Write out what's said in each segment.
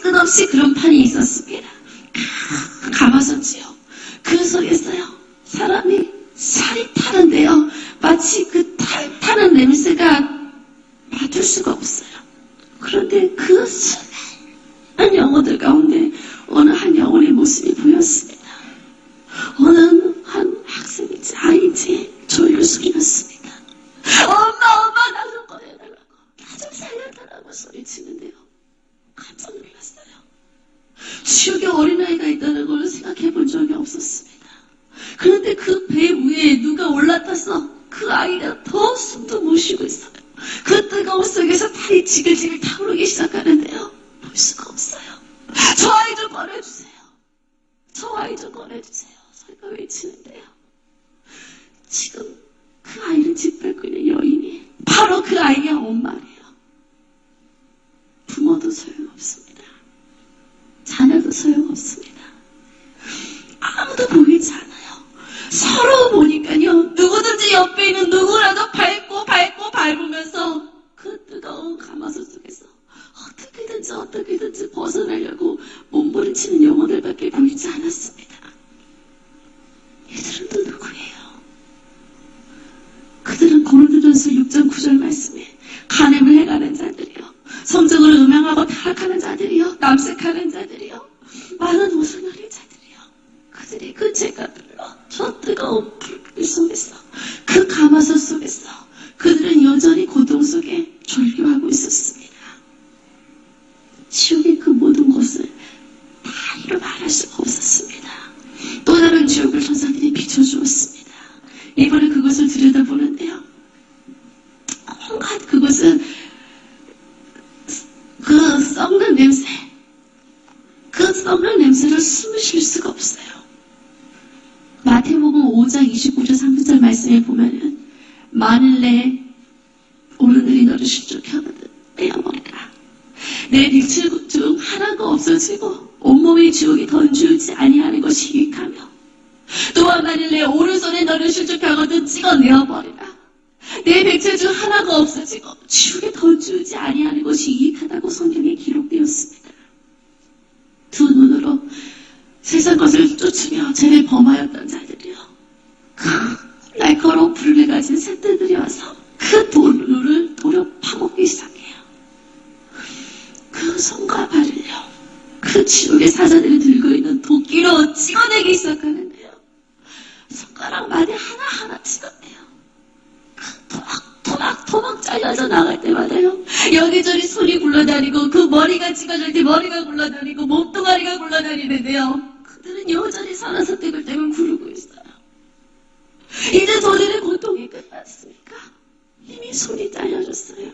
끝없이 그런 판이 있었습니다. 가마솥이요. 그 속에서요, 사람이 살이 타는데요, 마치 그 타는 냄새가 맡을 수가 없어요. 그런데 그 수많은 영혼들 가운데 어느 한 영혼의 모습이 보였습니다. 어느 한 학생인지 아이인지 졸려 소리났습니다. 엄마, 나 좀 꺼내달라고, 나 좀 살려달라고 소리치는데요. 깜짝 놀랐어요. 지옥에 어린아이가 있다는 걸 생각해 본 적이 없었습니다. 그런데 그 배 위에 누가 올라타서 그 아이가 더 숨도 못 쉬고 있어요. 그 뜨거운 속에서 다리 지글지글 타오르기 시작하는데요. 볼 수가 없어요. 저 아이 좀 꺼내주세요. 저 아이 좀 꺼내주세요. 소리가 외치는데요. 지금 그 아이를 짓밟고 있는 여인이 바로 그 아이의 엄마래요. 부모도 소용없습니다. 자녀도 소용없습니다. 아무도 보이지 않아요. 서로 보니까요, 누구든지 옆에 있는 누구라도 밟으면서 그 뜨거운 가마솥 속에서 어떻게든지 벗어나려고 몸부림치는 영혼들밖에 보이지 않았습니다. 이들은 또 누구예요? 그들은 고린도전서 6장 9절 말씀에 간음을 해가는 자들이요, 성적으로 음행하고 타락하는 자들이요, 남색하는 자들이요, 많은 옷을 가린 자들이요, 그들의 그 죄가들로 저 뜨거운 불 속에서, 그 가마솥 속에서 그들은 여전히 고통 속에 졸교하고 있었습니다. 지옥의 그 모든 것을 다 이루 말할 수가 없었습니다. 또 다른 지옥을 천사들이 비춰주었습니다. 이번에 그것을 들여다보는데요, 온갖 그것은 그 썩는 냄새를 숨을 쉴 수가 없어요. 마태복음 5장 29절 30절 말씀에 보면은, 만일 오늘날이 너를 실족하거든 떼어버리라. 내 빛을 중 하나가 없어지고 온몸이 지옥에 던지우지 아니하는 것이 유익하며, 또한 만일 내 오른손에 너를 실족하거든 찍어내어버리라. 내 백체 중 하나가 없어지고 지옥에 던지우지 아니하는 것이 유익하다고 성경에 기록되었습니다. 두 눈으로 세상 것을 쫓으며 죄를 범하였던 자들이요, 날카로운 불을 가진 새떼들이 와서 그 돌을 파먹기 시작해요. 그 손과 발을요, 그 지옥의 사자들이 들고 있는 도끼로 찍어내기 시작하는데요, 손가락 마디 하나하나 찍어내요. 토막 잘려져 나갈 때마다요, 여기저기 손이 굴러다니고, 그 머리가 찍어질 때 머리가 굴러다니고, 몸뚱아리가 굴러다니는데요, 그들은 여전히 살아서 떼굴떼굴 구르고 있어요. 이제 저들의 고통이 끝났습니까? 이미 손이 잘려졌어요.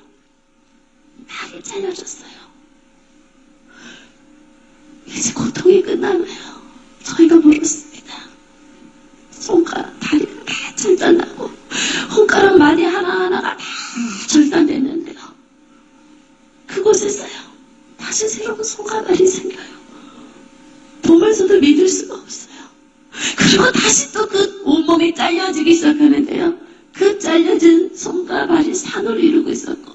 발이 잘려졌어요. 이제 고통이 끝나나요? 저희가 물었습니다. 손과 다리가 다 절단나고 손가락 마디 하나하나가 다 절단됐는데요, 그곳에서요 다시 새로운 손과 발이 생겨요. 보면서도 믿을 수가 없어요. 그리고 다시 또 그 온몸이 잘려지기 시작하는데요, 그 잘려진 손과 발이 산으로 이루고 있었고,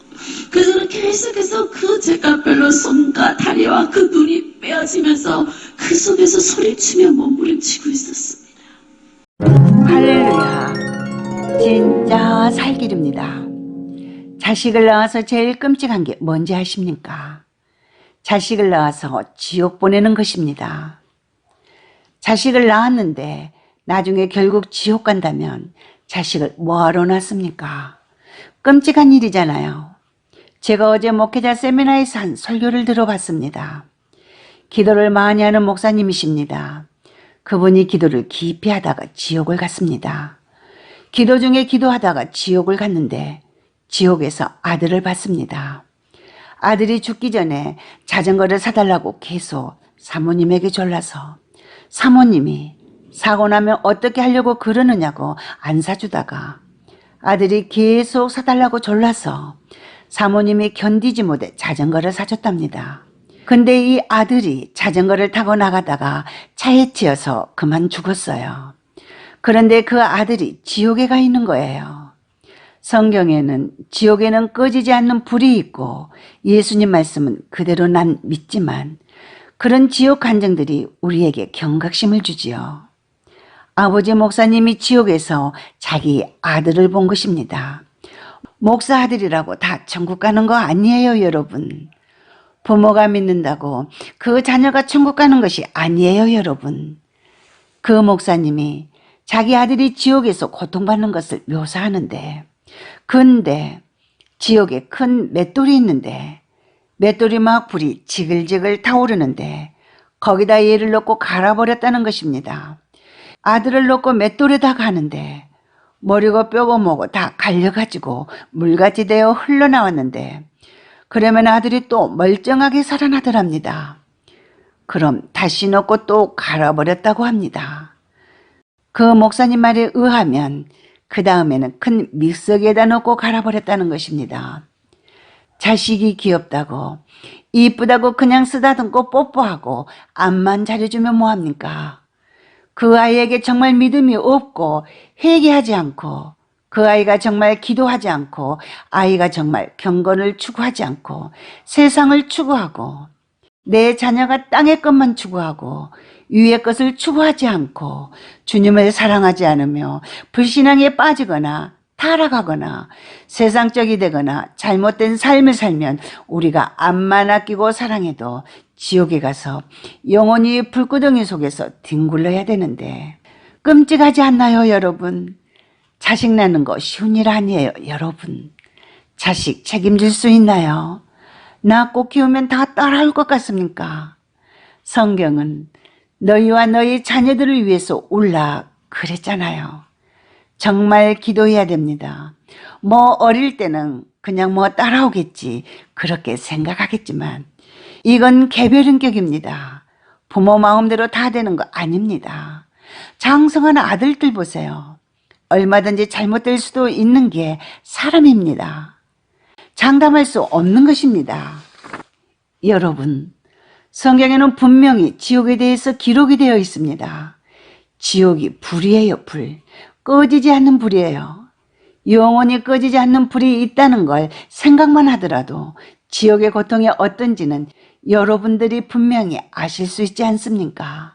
그들은 계속해서 그 죄값별로 손과 다리와 그 눈이 빼어지면서 그 속에서 소리치며 몸부림치고 있었습니다. 할렐루야. 진짜 살길입니다. 자식을 낳아서 제일 끔찍한 게 뭔지 아십니까? 자식을 낳아서 지옥 보내는 것입니다. 자식을 낳았는데 나중에 결국 지옥 간다면 자식을 뭐하러 낳습니까? 끔찍한 일이잖아요. 제가 어제 목회자 세미나에서 한 설교를 들어봤습니다. 기도를 많이 하는 목사님이십니다. 그분이 기도를 깊이 하다가 지옥을 갔습니다. 기도 중에 기도하다가 지옥을 갔는데 지옥에서 아들을 봤습니다. 아들이 죽기 전에 자전거를 사달라고 계속 사모님에게 졸라서 사모님이 사고 나면 어떻게 하려고 그러느냐고 안 사주다가 아들이 계속 사달라고 졸라서 사모님이 견디지 못해 자전거를 사줬답니다. 근데 이 아들이 자전거를 타고 나가다가 차에 치여서 그만 죽었어요. 그런데 그 아들이 지옥에 가 있는 거예요. 성경에는 지옥에는 꺼지지 않는 불이 있고 예수님 말씀은 그대로 난 믿지만 그런 지옥 간증들이 우리에게 경각심을 주지요. 아버지 목사님이 지옥에서 자기 아들을 본 것입니다. 목사 아들이라고 다 천국 가는 거 아니에요, 여러분. 부모가 믿는다고 그 자녀가 천국 가는 것이 아니에요, 여러분. 그 목사님이 자기 아들이 지옥에서 고통받는 것을 묘사하는데, 근데 지옥에 큰 맷돌이 있는데 맷돌이 막 불이 지글지글 타오르는데 거기다 얘를 넣고 갈아버렸다는 것입니다. 아들을 넣고 맷돌에다 가는데 머리고 뼈고 뭐고 다 갈려가지고 물같이 되어 흘러나왔는데 그러면 아들이 또 멀쩡하게 살아나더랍니다. 그럼 다시 넣고 또 갈아버렸다고 합니다. 그 목사님 말에 의하면 그 다음에는 큰 믹서기에다 넣고 갈아버렸다는 것입니다. 자식이 귀엽다고 이쁘다고 그냥 쓰다듬고 뽀뽀하고 암만 잘해주면 뭐합니까? 그 아이에게 정말 믿음이 없고 회개하지 않고 그 아이가 정말 기도하지 않고 아이가 정말 경건을 추구하지 않고 세상을 추구하고 내 자녀가 땅의 것만 추구하고 위의 것을 추구하지 않고 주님을 사랑하지 않으며 불신앙에 빠지거나 타락하거나 세상적이 되거나 잘못된 삶을 살면 우리가 암만 아끼고 사랑해도 지옥에 가서 영원히 불구덩이 속에서 뒹굴러야 되는데 끔찍하지 않나요, 여러분? 자식 낳는 거 쉬운 일 아니에요, 여러분. 자식 책임질 수 있나요? 낳고 키우면 다 따라올 것 같습니까? 성경은 너희와 너희 자녀들을 위해서 울라 그랬잖아요. 정말 기도해야 됩니다. 뭐 어릴 때는 그냥 뭐 따라오겠지 그렇게 생각하겠지만 이건 개별인격입니다. 부모 마음대로 다 되는 거 아닙니다. 장성한 아들들 보세요. 얼마든지 잘못될 수도 있는 게 사람입니다. 장담할 수 없는 것입니다. 여러분, 성경에는 분명히 지옥에 대해서 기록이 되어 있습니다. 지옥이 불이에요, 불. 꺼지지 않는 불이에요. 영원히 꺼지지 않는 불이 있다는 걸 생각만 하더라도 지옥의 고통이 어떤지는 여러분들이 분명히 아실 수 있지 않습니까?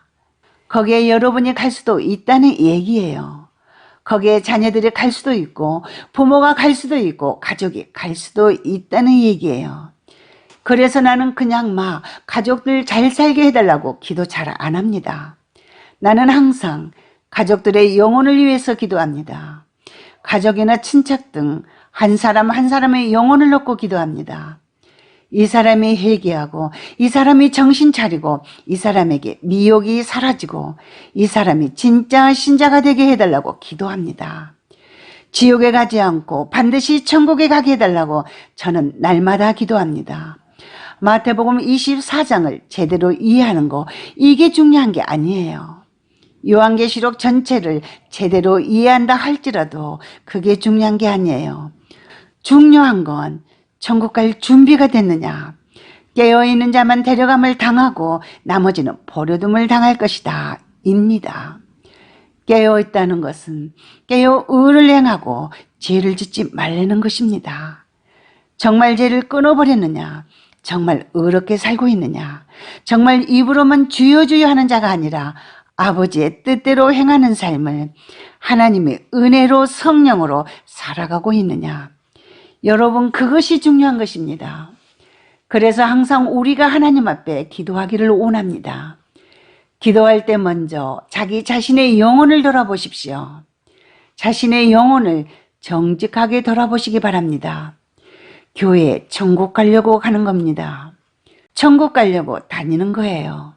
거기에 여러분이 갈 수도 있다는 얘기예요. 거기에 자녀들이 갈 수도 있고 부모가 갈 수도 있고 가족이 갈 수도 있다는 얘기예요. 그래서 나는 그냥 막 가족들 잘 살게 해달라고 기도 잘 안 합니다. 나는 항상 가족들의 영혼을 위해서 기도합니다. 가족이나 친척 등 한 사람 한 사람의 영혼을 놓고 기도합니다. 이 사람이 회개하고 이 사람이 정신 차리고 이 사람에게 미혹이 사라지고 이 사람이 진짜 신자가 되게 해달라고 기도합니다. 지옥에 가지 않고 반드시 천국에 가게 해달라고 저는 날마다 기도합니다. 마태복음 24장을 제대로 이해하는 거 이게 중요한 게 아니에요. 요한계시록 전체를 제대로 이해한다 할지라도 그게 중요한 게 아니에요. 중요한 건 천국 갈 준비가 됐느냐. 깨어있는 자만 데려감을 당하고 나머지는 버려둠을 당할 것이다 입니다. 깨어있다는 것은 깨어 의를 행하고 죄를 짓지 말라는 것입니다. 정말 죄를 끊어버렸느냐, 정말 의롭게 살고 있느냐, 정말 입으로만 주여 주여 하는 자가 아니라 아버지의 뜻대로 행하는 삶을 하나님의 은혜로 성령으로 살아가고 있느냐. 여러분, 그것이 중요한 것입니다. 그래서 항상 우리가 하나님 앞에 기도하기를 원합니다. 기도할 때 먼저 자기 자신의 영혼을 돌아보십시오. 자신의 영혼을 정직하게 돌아보시기 바랍니다. 교회 천국 가려고 가는 겁니다. 천국 가려고 다니는 거예요.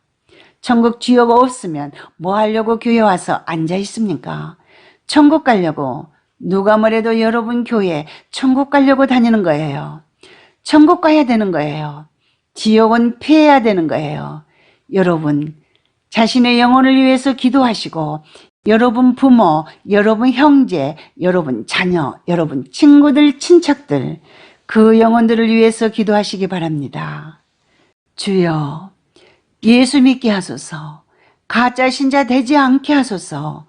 천국 주여가 없으면 뭐 하려고 교회 와서 앉아 있습니까? 천국 가려고 누가 뭐래도 여러분 교회 천국 가려고 다니는 거예요. 천국 가야 되는 거예요. 지옥은 피해야 되는 거예요. 여러분 자신의 영혼을 위해서 기도하시고 여러분 부모, 여러분 형제, 여러분 자녀, 여러분 친구들, 친척들 그 영혼들을 위해서 기도하시기 바랍니다. 주여 예수 믿게 하소서, 가짜 신자 되지 않게 하소서,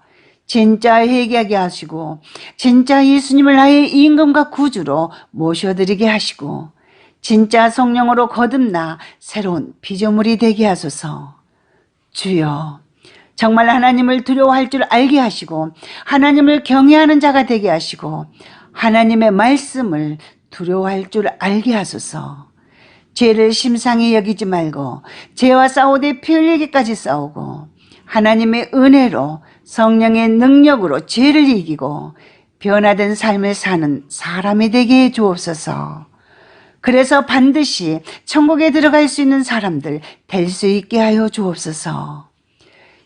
진짜 회개하게 하시고 진짜 예수님을 나의 임금과 구주로 모셔드리게 하시고 진짜 성령으로 거듭나 새로운 피조물이 되게 하소서. 주여, 정말 하나님을 두려워할 줄 알게 하시고 하나님을 경외하는 자가 되게 하시고 하나님의 말씀을 두려워할 줄 알게 하소서. 죄를 심상히 여기지 말고 죄와 싸우되 피 흘리기까지 싸우고 하나님의 은혜로 성령의 능력으로 죄를 이기고 변화된 삶을 사는 사람이 되게 해 주옵소서. 그래서 반드시 천국에 들어갈 수 있는 사람들 될 수 있게 하여 주옵소서.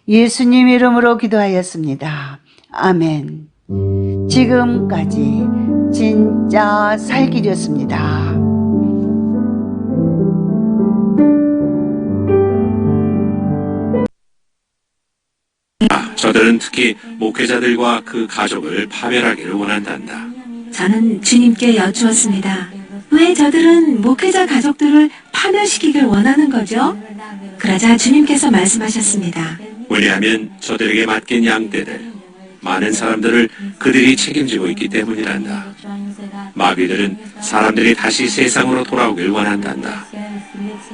예수님 이름으로 기도하였습니다. 아멘. 지금까지 진짜 살길이었습니다. 저들은 특히 목회자들과 그 가족을 파멸하기를 원한단다. 저는 주님께 여쭈었습니다. 왜 저들은 목회자 가족들을 파멸시키길 원하는 거죠? 그러자 주님께서 말씀하셨습니다. 왜냐하면 저들에게 맡긴 양떼들, 많은 사람들을 그들이 책임지고 있기 때문이란다. 마귀들은 사람들이 다시 세상으로 돌아오길 원한단다.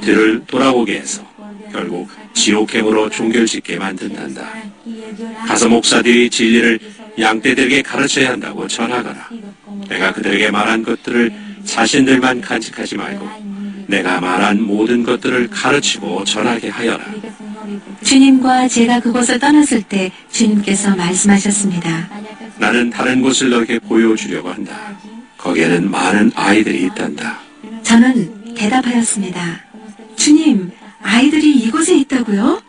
들을 돌아오게 해서 결국 지옥행으로 종결짓게 만든단다. 가서 목사들이 진리를 양떼들에게 가르쳐야 한다고 전하거라. 내가 그들에게 말한 것들을 자신들만 간직하지 말고 내가 말한 모든 것들을 가르치고 전하게 하여라. 주님과 제가 그곳을 떠났을 때 주님께서 말씀하셨습니다. 나는 다른 곳을 너에게 보여주려고 한다. 거기에는 많은 아이들이 있단다. 저는 대답하였습니다. 주님, 아이들이 이곳에 있다고요?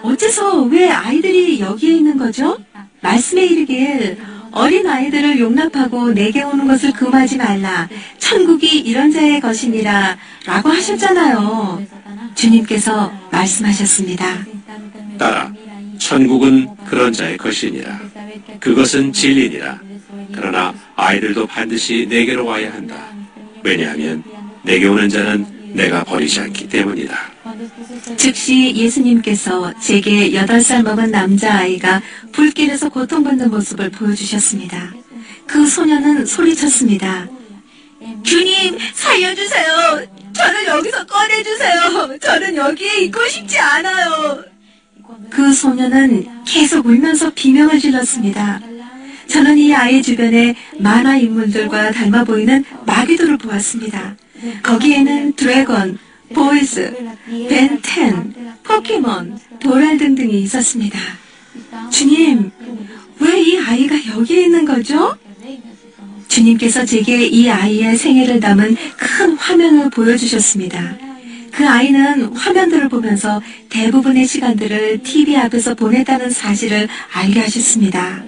어째서 왜 아이들이 여기에 있는 거죠? 말씀에 이르길 어린 아이들을 용납하고 내게 오는 것을 금하지 말라. 천국이 이런 자의 것이니라 라고 하셨잖아요. 주님께서 말씀하셨습니다. 따라 천국은 그런 자의 것이니라. 그것은 진리니라. 그러나 아이들도 반드시 내게로 와야 한다. 왜냐하면 내게 오는 자는 내가 버리지 않기 때문이다. 즉시 예수님께서 제게 8살 먹은 남자아이가 불길에서 고통받는 모습을 보여주셨습니다. 그 소녀는 소리쳤습니다. 주님, 살려주세요. 저를 여기서 꺼내주세요. 저는 여기에 있고 싶지 않아요. 그 소녀는 계속 울면서 비명을 질렀습니다. 저는 이 아이 주변에 만화 인물들과 닮아 보이는 마귀들을 보았습니다. 거기에는 드래곤, 보이즈, 벤텐, 포켓몬, 도랄 등등이 있었습니다. 주님, 왜 이 아이가 여기에 있는 거죠? 주님께서 제게 이 아이의 생애를 담은 큰 화면을 보여주셨습니다. 그 아이는 화면들을 보면서 대부분의 시간들을 TV 앞에서 보냈다는 사실을 알게 하셨습니다.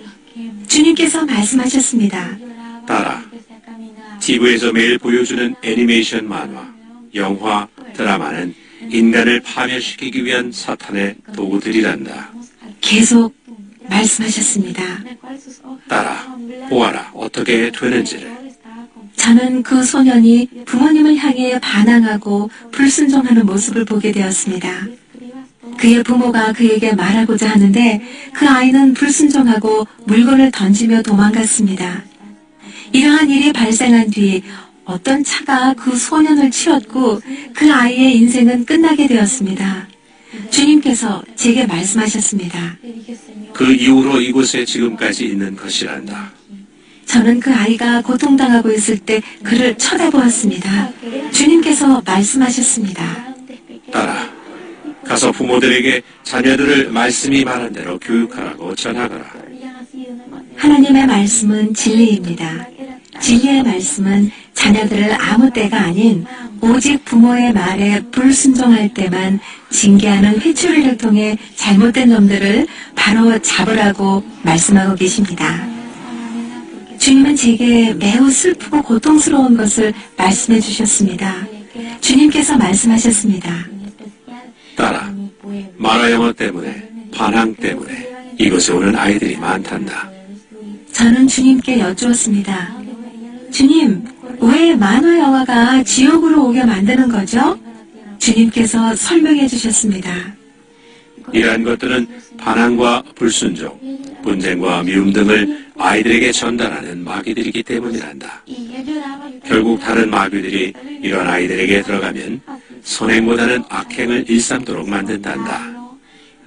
주님께서 말씀하셨습니다. 따라 TV에서 매일 보여주는 애니메이션 만화, 영화, 드라마는 인간을 파멸시키기 위한 사탄의 도구들이란다. 계속 말씀하셨습니다. 따라 보아라 어떻게 되는지를. 저는 그 소년이 부모님을 향해 반항하고 불순종하는 모습을 보게 되었습니다. 그의 부모가 그에게 말하고자 하는데 그 아이는 불순종하고 물건을 던지며 도망갔습니다. 이러한 일이 발생한 뒤 어떤 차가 그 소년을 치웠고 그 아이의 인생은 끝나게 되었습니다. 주님께서 제게 말씀하셨습니다. 그 이후로 이곳에 지금까지 있는 것이란다. 저는 그 아이가 고통당하고 있을 때 그를 쳐다보았습니다. 주님께서 말씀하셨습니다. 따라 가서 부모들에게 자녀들을 말씀이 말한 대로 교육하라고 전하거라. 하나님의 말씀은 진리입니다. 진리의 말씀은 자녀들을 아무 때가 아닌 오직 부모의 말에 불순종할 때만 징계하는 회초리를 통해 잘못된 놈들을 바로 잡으라고 말씀하고 계십니다. 주님은 제게 매우 슬프고 고통스러운 것을 말씀해 주셨습니다. 주님께서 말씀하셨습니다. 따라 만화 영화 때문에 반항 때문에 이곳에 오는 아이들이 많단다. 저는 주님께 여쭈었습니다. 주님, 왜 만화 영화가 지옥으로 오게 만드는 거죠? 주님께서 설명해 주셨습니다. 이러한 것들은 반항과 불순종, 분쟁과 미움 등을 아이들에게 전달하는 마귀들이기 때문이란다. 결국 다른 마귀들이 이런 아이들에게 들어가면 선행보다는 악행을 일삼도록 만든단다.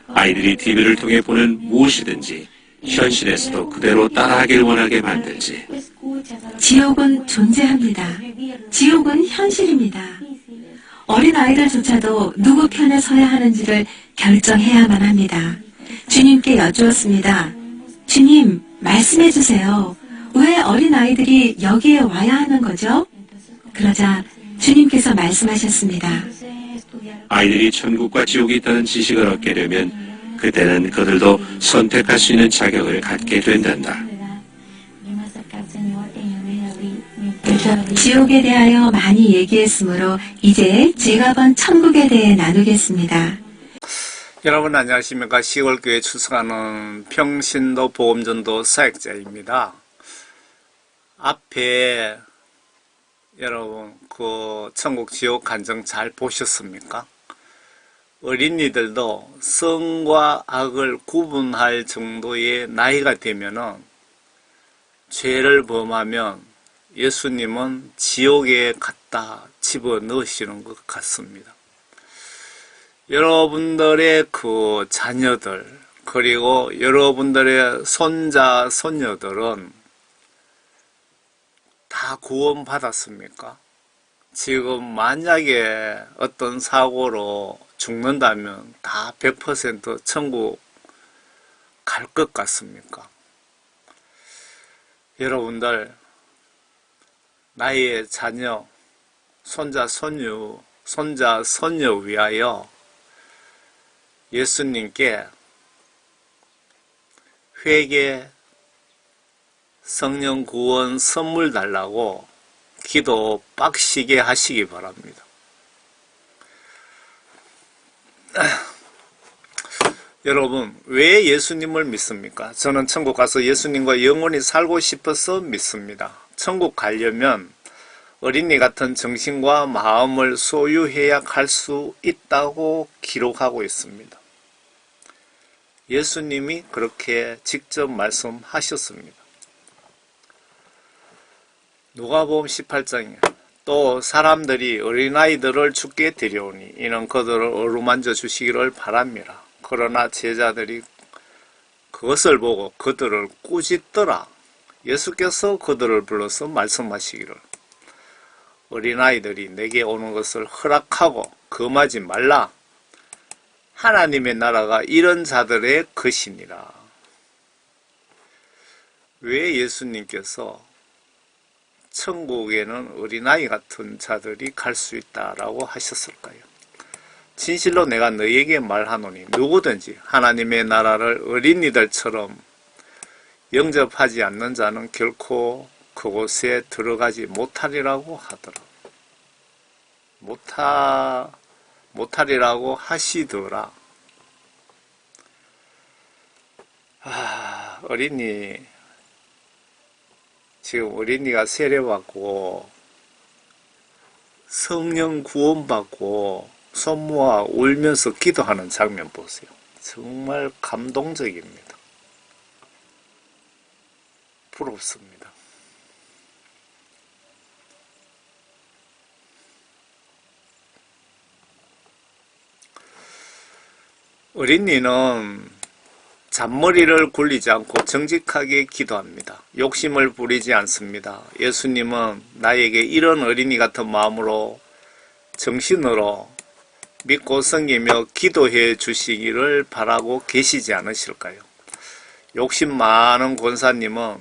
아이들이 TV를 통해 보는 무엇이든지 현실에서도 그대로 따라하길 원하게 만들지. 지옥은 존재합니다. 지옥은 현실입니다. 어린 아이들조차도 누구 편에 서야 하는지를 결정해야만 합니다. 주님께 여쭈었습니다. 주님, 말씀해 주세요. 왜 어린 아이들이 여기에 와야 하는 거죠? 그러자 주님께서 말씀하셨습니다. 아이들이 천국과 지옥이 있다는 지식을 얻게 되면 그때는 그들도 선택할 수 있는 자격을 갖게 된단다. 지옥에 대하여 많이 얘기했으므로 이제 제가 본 천국에 대해 나누겠습니다. 여러분 안녕하십니까. 시골교회 출석하는 평신도 보험전도 사역자입니다. 앞에 여러분 그 천국 지옥 간증 잘 보셨습니까? 어린이들도 선과 악을 구분할 정도의 나이가 되면은 죄를 범하면 예수님은 지옥에 갖다 집어넣으시는 것 같습니다. 여러분들의 그 자녀들 그리고 여러분들의 손자 손녀들은 다 구원 받았습니까? 지금 만약에 어떤 사고로 죽는다면 다 100% 천국 갈 것 같습니까? 여러분들 나의 자녀, 손자, 손녀 위하여 예수님께 회개, 성령 구원 선물 달라고 기도 빡시게 하시기 바랍니다. 여러분, 왜 예수님을 믿습니까? 저는 천국 가서 예수님과 영원히 살고 싶어서 믿습니다. 천국 가려면 어린이 같은 정신과 마음을 소유해야 갈 수 있다고 기록하고 있습니다. 예수님이 그렇게 직접 말씀하셨습니다. 누가복음 18장에 또 사람들이 어린아이들을 주께 데려오니 이는 그들을 어루만져 주시기를 바랍니다. 그러나 제자들이 그것을 보고 그들을 꾸짖더라. 예수께서 그들을 불러서 말씀하시기를 어린아이들이 내게 오는 것을 허락하고 금하지 말라. 하나님의 나라가 이런 자들의 것이니라. 왜 예수님께서 천국에는 어린아이 같은 자들이 갈 수 있다라고 하셨을까요? 진실로 내가 너희에게 말하노니 누구든지 하나님의 나라를 어린이들처럼 영접하지 않는 자는 결코 그곳에 들어가지 못하리라고 하더라. 못하리라고 하시더라. 어린이 지금 어린이가 세례받고 성령 구원받고 손 모아 울면서 기도하는 장면 보세요. 정말 감동적입니다. 부럽습니다. 어린이는 잔머리를 굴리지 않고 정직하게 기도합니다. 욕심을 부리지 않습니다. 예수님은 나에게 이런 어린이 같은 마음으로 정신으로 믿고 섬기며 기도해 주시기를 바라고 계시지 않으실까요? 욕심 많은 권사님은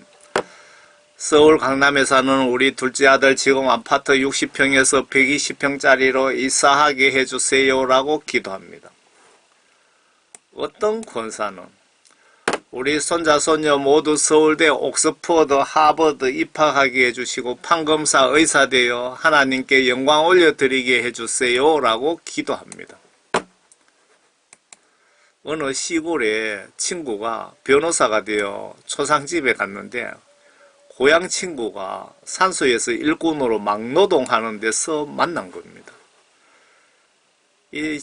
서울 강남에 사는 우리 둘째 아들 지금 아파트 60평에서 120평짜리로 이사하게 해주세요 라고 기도합니다. 어떤 권사는 우리 손자 손녀 모두 서울대, 옥스퍼드, 하버드 입학하게 해주시고 판검사 의사 되어 하나님께 영광 올려드리게 해주세요 라고 기도합니다. 어느 시골에 친구가 변호사가 되어 초상집에 갔는데 고향 친구가 산소에서 일꾼으로 막노동하는 데서 만난 겁니다. 이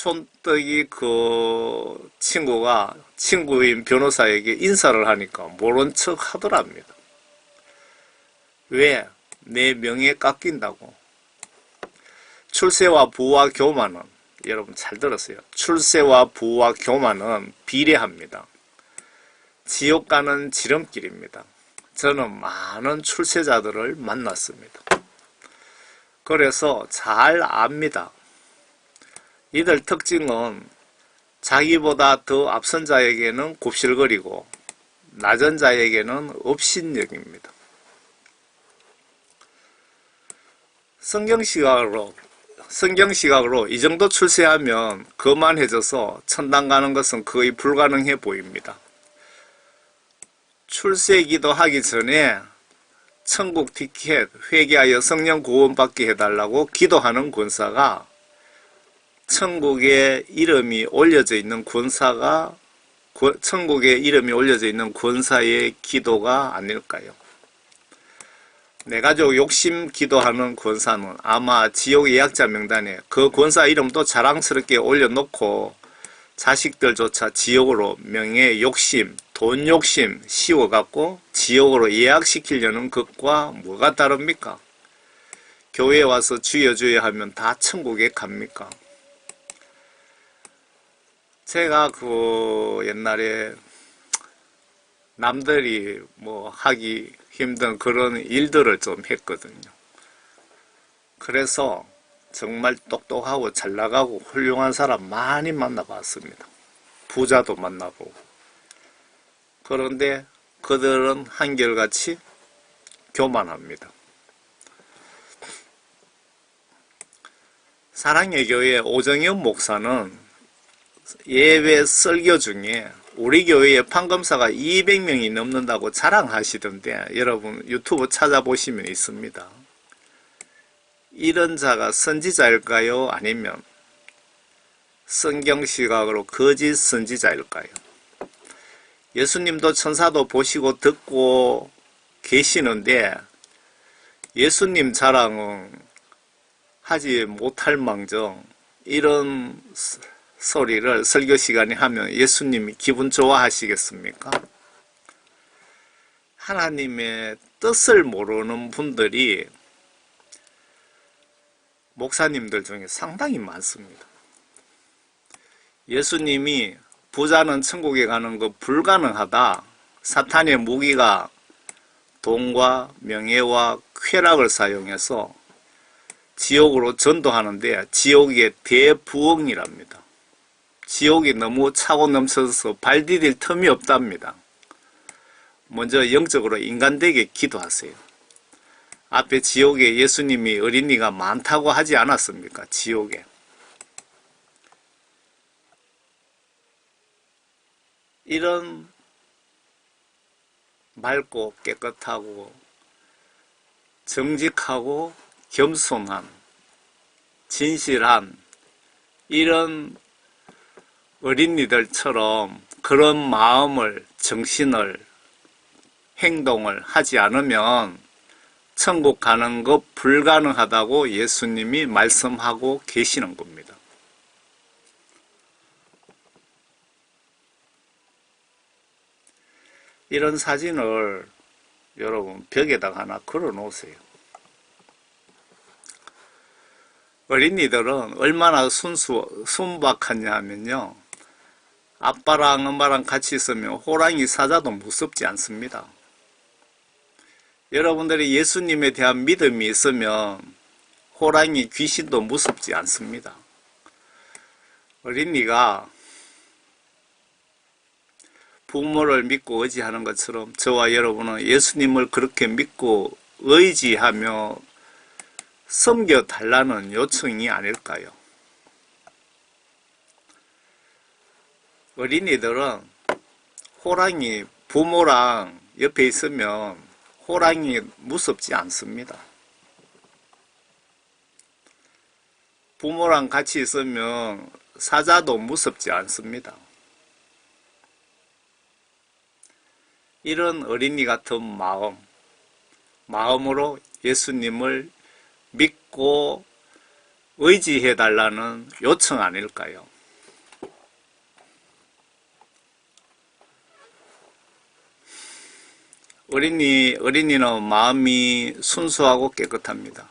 촌뜨기 그 친구가 친구인 변호사에게 인사를 하니까 모른 척 하더랍니다. 왜? 내 명예 깎인다고. 출세와 부와 교만은, 여러분 잘 들었어요. 출세와 부와 교만은 비례합니다. 지옥 가는 지름길입니다. 저는 많은 출세자들을 만났습니다. 그래서 잘 압니다. 이들 특징은 자기보다 더 앞선 자에게는 굽실거리고 낮은 자에게는 업신여깁니다. 성경시각으로 이 정도 출세하면 거만해져서 천당 가는 것은 거의 불가능해 보입니다. 출세기도 하기 전에 천국 티켓 회개하여 성령 구원받게 해달라고 기도하는 권사가 천국에 이름이 올려져 있는 권사의 기도가 아닐까요? 내 가족 욕심 기도하는 권사는 아마 지옥 예약자 명단에 그 권사 이름도 자랑스럽게 올려놓고 자식들조차 지옥으로 명예 욕심, 돈 욕심 씌워갖고 지옥으로 예약시키려는 것과 뭐가 다릅니까? 교회에 와서 주여 주여 하면 다 천국에 갑니까? 제가 옛날에 남들이 하기 힘든 그런 일들을 좀 했거든요. 그래서 정말 똑똑하고 잘나가고 훌륭한 사람 많이 만나봤습니다. 부자도 만나보고. 그런데 그들은 한결같이 교만합니다. 사랑의 교회 오정현 목사는 예배 설교 중에 우리 교회에 판검사가 200명이 넘는다고 자랑하시던데 여러분 유튜브 찾아보시면 있습니다. 이런 자가 선지자일까요? 아니면 성경시각으로 거짓 선지자일까요? 예수님도 천사도 보시고 듣고 계시는데 예수님 자랑은 하지 못할 망정 이런 소리를 설교 시간에 하면 예수님이 기분 좋아하시겠습니까? 하나님의 뜻을 모르는 분들이 목사님들 중에 상당히 많습니다. 예수님이 부자는 천국에 가는 거 불가능하다. 사탄의 무기가 돈과 명예와 쾌락을 사용해서 지옥으로 전도하는데 지옥의 대부엉이랍니다. 지옥이 너무 차고 넘쳐서 발 디딜 틈이 없답니다. 먼저 영적으로 인간되게 기도하세요. 앞에 지옥에 예수님이 어린이가 많다고 하지 않았습니까? 지옥에. 이런 맑고 깨끗하고 정직하고 겸손한 진실한 이런 어린이들처럼 그런 마음을 정신을 행동을 하지 않으면 천국 가는 것 불가능하다고 예수님이 말씀하고 계시는 겁니다. 이런 사진을 여러분 벽에다가 하나 걸어 놓으세요. 어린이들은 얼마나 순박하냐 하면요. 아빠랑 엄마랑 같이 있으면 호랑이 사자도 무섭지 않습니다. 여러분들이 예수님에 대한 믿음이 있으면 호랑이 귀신도 무섭지 않습니다. 어린이가 부모를 믿고 의지하는 것처럼 저와 여러분은 예수님을 그렇게 믿고 의지하며 섬겨달라는 요청이 아닐까요? 어린이들은 호랑이 부모랑 옆에 있으면 호랑이 무섭지 않습니다. 부모랑 같이 있으면 사자도 무섭지 않습니다. 이런 어린이 같은 마음으로 예수님을 믿고 의지해달라는 요청 아닐까요? 어린이는 마음이 순수하고 깨끗합니다.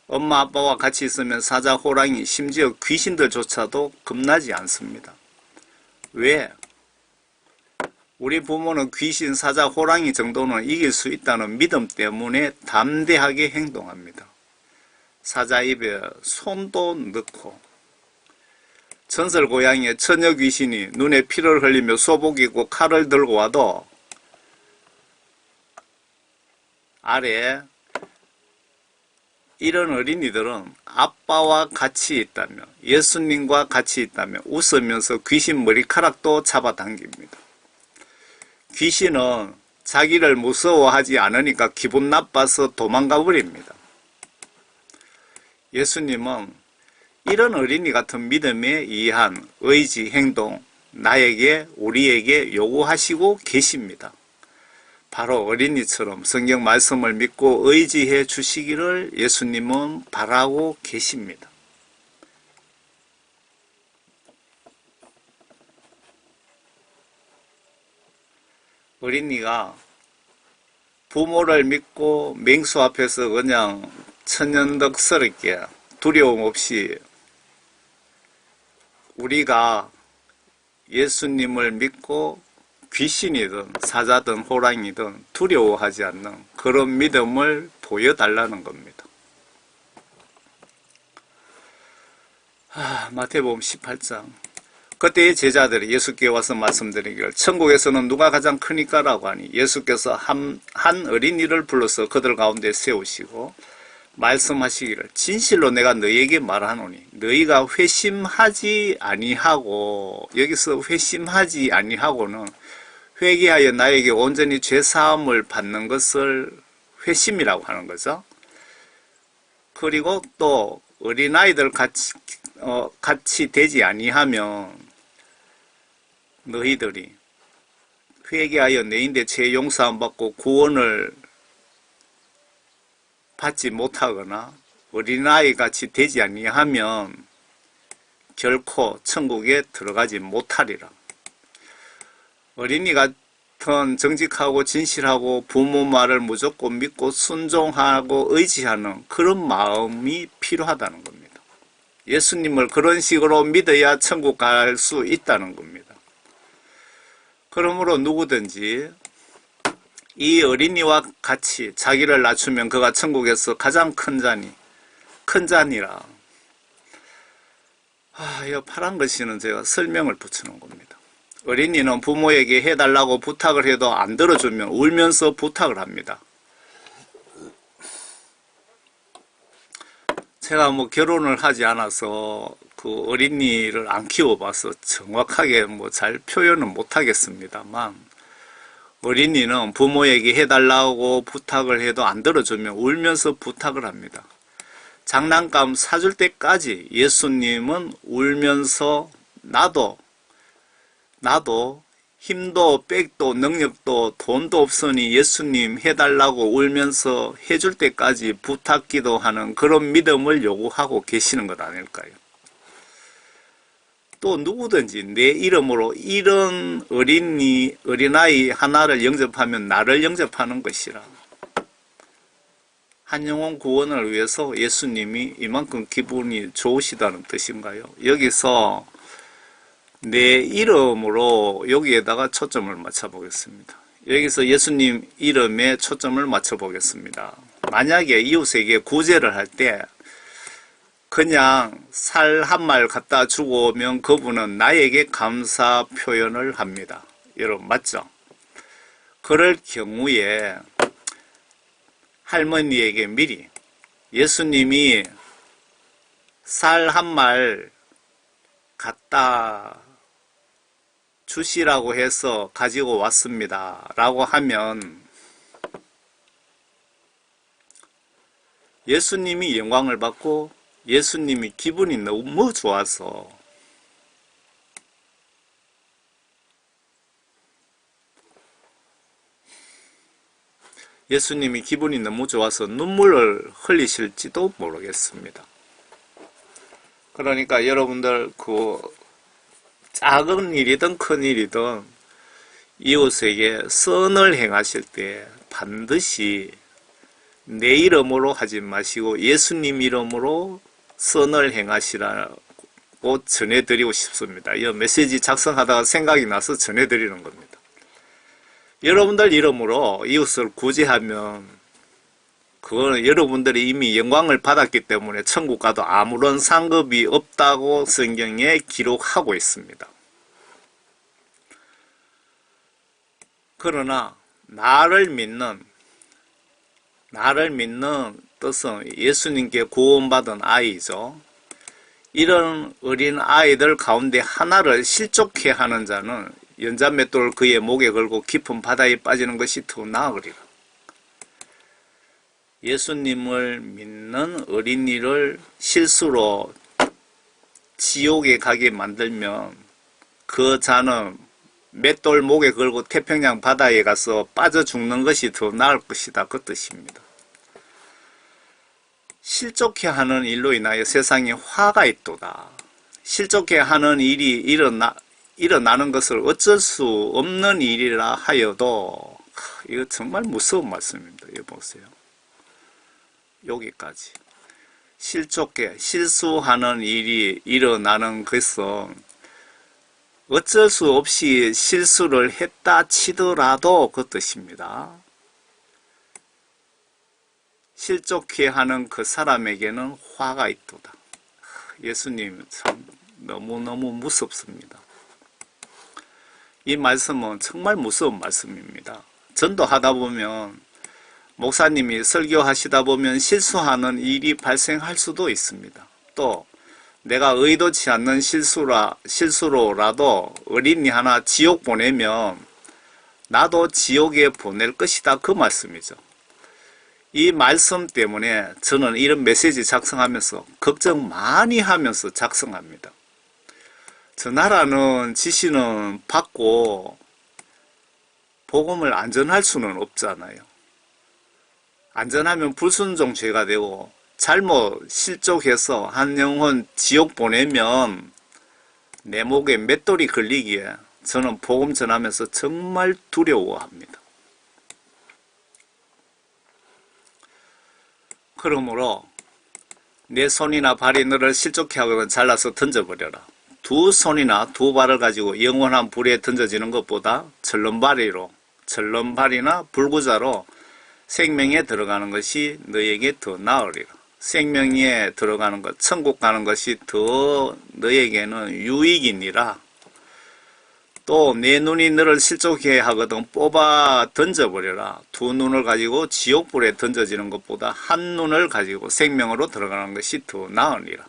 엄마 아빠와 같이 있으면 사자, 호랑이, 심지어 귀신들조차도 겁나지 않습니다. 왜? 우리 부모는 귀신, 사자, 호랑이 정도는 이길 수 있다는 믿음 때문에 담대하게 행동합니다. 사자 입에 손도 넣고, 전설 고향에 처녀 귀신이 눈에 피를 흘리며 소복이고 칼을 들고 와도 아래 이런 어린이들은 아빠와 같이 있다면, 예수님과 같이 있다면 웃으면서 귀신 머리카락도 잡아당깁니다. 귀신은 자기를 무서워하지 않으니까 기분 나빠서 도망가 버립니다. 예수님은 이런 어린이 같은 믿음에 의한 의지, 행동, 우리에게 요구하시고 계십니다. 바로 어린이처럼 성경 말씀을 믿고 의지해 주시기를 예수님은 바라고 계십니다. 어린이가 부모를 믿고 맹수 앞에서 그냥 천연덕스럽게 두려움 없이 우리가 예수님을 믿고 귀신이든 사자든 호랑이든 두려워하지 않는 그런 믿음을 보여달라는 겁니다. 마태복음 18장. 그때의 제자들이 예수께 와서 말씀드리기를 천국에서는 누가 가장 크니까 라고 하니 예수께서 한 어린이를 불러서 그들 가운데 세우시고 말씀하시기를 진실로 내가 너희에게 말하노니 너희가 회심하지 아니하고, 여기서 회심하지 아니하고는 회개하여 나에게 온전히 죄사함을 받는 것을 회심이라고 하는 거죠. 그리고 또 어린아이들 같이 되지 아니하면 너희들이 회개하여 내인데 죄 용서함 받고 구원을 받지 못하거나 어린아이 같이 되지 아니하면 결코 천국에 들어가지 못하리라. 어린이 같은 정직하고 진실하고 부모 말을 무조건 믿고 순종하고 의지하는 그런 마음이 필요하다는 겁니다. 예수님을 그런 식으로 믿어야 천국 갈 수 있다는 겁니다. 그러므로 누구든지 이 어린이와 같이 자기를 낮추면 그가 천국에서 가장 큰 잔이라. 이 파란 글씨는 제가 설명을 붙여놓은 겁니다. 어린이는 부모에게 해달라고 부탁을 해도 안 들어주면 울면서 부탁을 합니다. 제가 결혼을 하지 않아서 그 어린이를 안 키워봐서 정확하게 잘 표현은 못하겠습니다만, 어린이는 부모에게 해달라고 부탁을 해도 안 들어주면 울면서 부탁을 합니다. 장난감 사줄 때까지 예수님은 울면서 나도 힘도 백도 능력도 돈도 없으니 예수님 해달라고 울면서 해줄 때까지 부탁 기도하는 그런 믿음을 요구하고 계시는 것 아닐까요? 또 누구든지 내 이름으로 이런 어린아이 하나를 영접하면 나를 영접하는 것이라. 한 영혼 구원을 위해서 예수님이 이만큼 기분이 좋으시다는 뜻인가요? 여기서 내 이름으로 여기에다가 초점을 맞춰보겠습니다. 여기서 예수님 이름에 초점을 맞춰보겠습니다. 만약에 이웃에게 구제를 할 때 그냥 쌀 한 말 갖다 주고 오면 그분은 나에게 감사 표현을 합니다. 여러분 맞죠? 그럴 경우에 할머니에게 미리 예수님이 쌀 한 말 갖다 주시라고 해서 가지고 왔습니다 라고 하면 예수님이 영광을 받고 예수님이 기분이 너무 좋아서 눈물을 흘리실지도 모르겠습니다. 그러니까 여러분들 작은 일이든 큰 일이든 이웃에게 선을 행하실 때 반드시 내 이름으로 하지 마시고 예수님 이름으로 선을 행하시라고 전해드리고 싶습니다. 이 메시지 작성하다가 생각이 나서 전해드리는 겁니다. 여러분들 이름으로 이웃을 구제하면 그거는 여러분들이 이미 영광을 받았기 때문에 천국 가도 아무런 상급이 없다고 성경에 기록하고 있습니다. 그러나 나를 믿는 뜻은 예수님께 구원받은 아이죠. 이런 어린 아이들 가운데 하나를 실족해 하는 자는 연자맷돌 그의 목에 걸고 깊은 바다에 빠지는 것이 더 나으리라. 예수님을 믿는 어린이를 실수로 지옥에 가게 만들면 그 자는 맷돌 목에 걸고 태평양 바다에 가서 빠져 죽는 것이 더 나을 것이다. 그 뜻입니다. 실족해 하는 일로 인하여 세상에 화가 있도다. 실족해 하는 일이 일어나는 것을 어쩔 수 없는 일이라 하여도 이거 정말 무서운 말씀입니다. 이거 보세요. 여기까지. 실수하는 일이 일어나는 것은 어쩔 수 없이 실수를 했다 치더라도 그 뜻입니다. 실족해 하는 그 사람에게는 화가 있도다. 예수님 참 너무너무 무섭습니다. 이 말씀은 정말 무서운 말씀입니다. 전도하다 보면 목사님이 설교하시다 보면 실수하는 일이 발생할 수도 있습니다. 또 내가 의도치 않는 실수로라도 어린이 하나 지옥 보내면 나도 지옥에 보낼 것이다. 그 말씀이죠. 이 말씀 때문에 저는 이런 메시지 작성하면서 걱정 많이 하면서 작성합니다. 저 나라는 지시는 받고 복음을 안전할 수는 없잖아요. 안전하면 불순종 죄가 되고 잘못 실족해서 한 영혼 지옥 보내면 내 목에 맷돌이 걸리기에 저는 복음 전하면서 정말 두려워합니다. 그러므로 내 손이나 발이 너를 실족해 하거든 잘라서 던져버려라. 두 손이나 두 발을 가지고 영원한 불에 던져지는 것보다 철름발이나 불구자로 생명에 들어가는 것이 너에게 더 나으리라. 생명에 들어가는 것, 천국 가는 것이 더 너에게는 유익이니라. 또 내 눈이 너를 실족해 하거든 뽑아 던져버려라. 두 눈을 가지고 지옥불에 던져지는 것보다 한 눈을 가지고 생명으로 들어가는 것이 더 나으니라.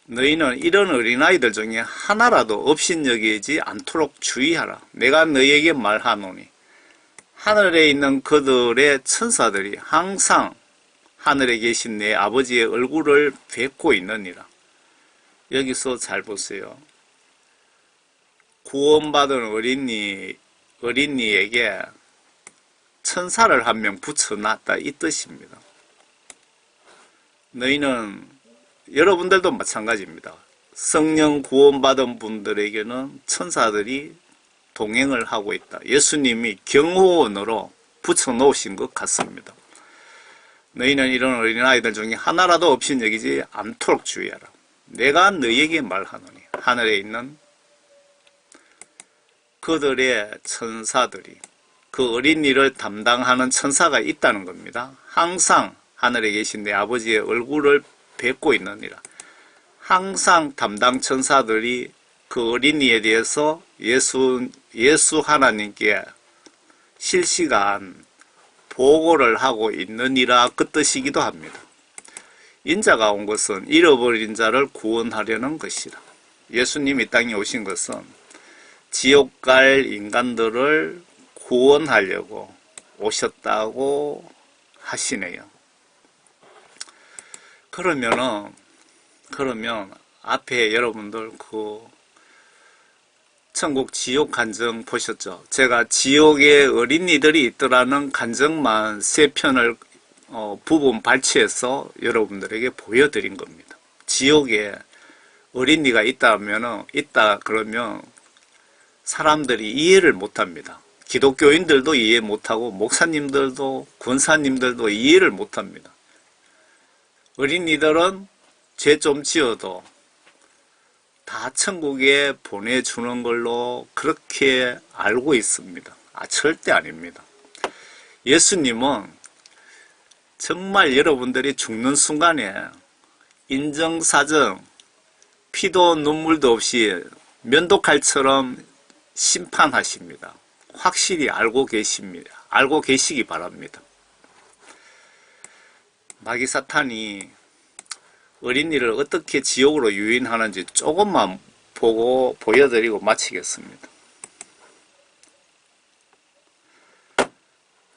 너희는 이런 어린아이들 중에 하나라도 업신여기지 않도록 주의하라. 내가 너희에게 말하노니 하늘에 있는 그들의 천사들이 항상 하늘에 계신 내 아버지의 얼굴을 뵙고 있느니라. 여기서 잘 보세요. 구원받은 어린이에게 천사를 한 명 붙여놨다 이 뜻입니다. 너희는 여러분들도 마찬가지입니다. 성령 구원받은 분들에게는 천사들이 동행을 하고 있다. 예수님이 경호원으로 붙여놓으신 것 같습니다. 너희는 이런 어린아이들 중에 하나라도 없인 여기지 않도록 주의하라. 내가 너희에게 말하노니 하늘에 있는 그들의 천사들이 그 어린이를 담당하는 천사가 있다는 겁니다. 항상 하늘에 계신 내 아버지의 얼굴을 뵙고 있느니라. 항상 담당 천사들이 그 어린이에 대해서 예수 하나님께 실시간 보고를 하고 있느니라 그 뜻이기도 합니다. 인자가 온 것은 잃어버린 자를 구원하려는 것이라. 예수님이 이 땅에 오신 것은 지옥 갈 인간들을 구원하려고 오셨다고 하시네요. 그러면 앞에 여러분들 그 천국 지옥 간증 보셨죠? 제가 지옥에 어린이들이 있더라는 간증만 3편을 부분 발췌해서 여러분들에게 보여드린 겁니다. 지옥에 어린이가 있다 그러면 사람들이 이해를 못합니다. 기독교인들도 이해 못하고 목사님들도 권사님들도 이해를 못합니다. 어린이들은 죄 좀 지어도 다 천국에 보내주는 걸로 그렇게 알고 있습니다. 절대 아닙니다. 예수님은 정말 여러분들이 죽는 순간에 인정사정, 피도 눈물도 없이 면도칼처럼 심판하십니다. 확실히 알고 계십니다. 알고 계시기 바랍니다. 마귀사탄이 어린이를 어떻게 지옥으로 유인하는지 조금만 보여드리고 마치겠습니다.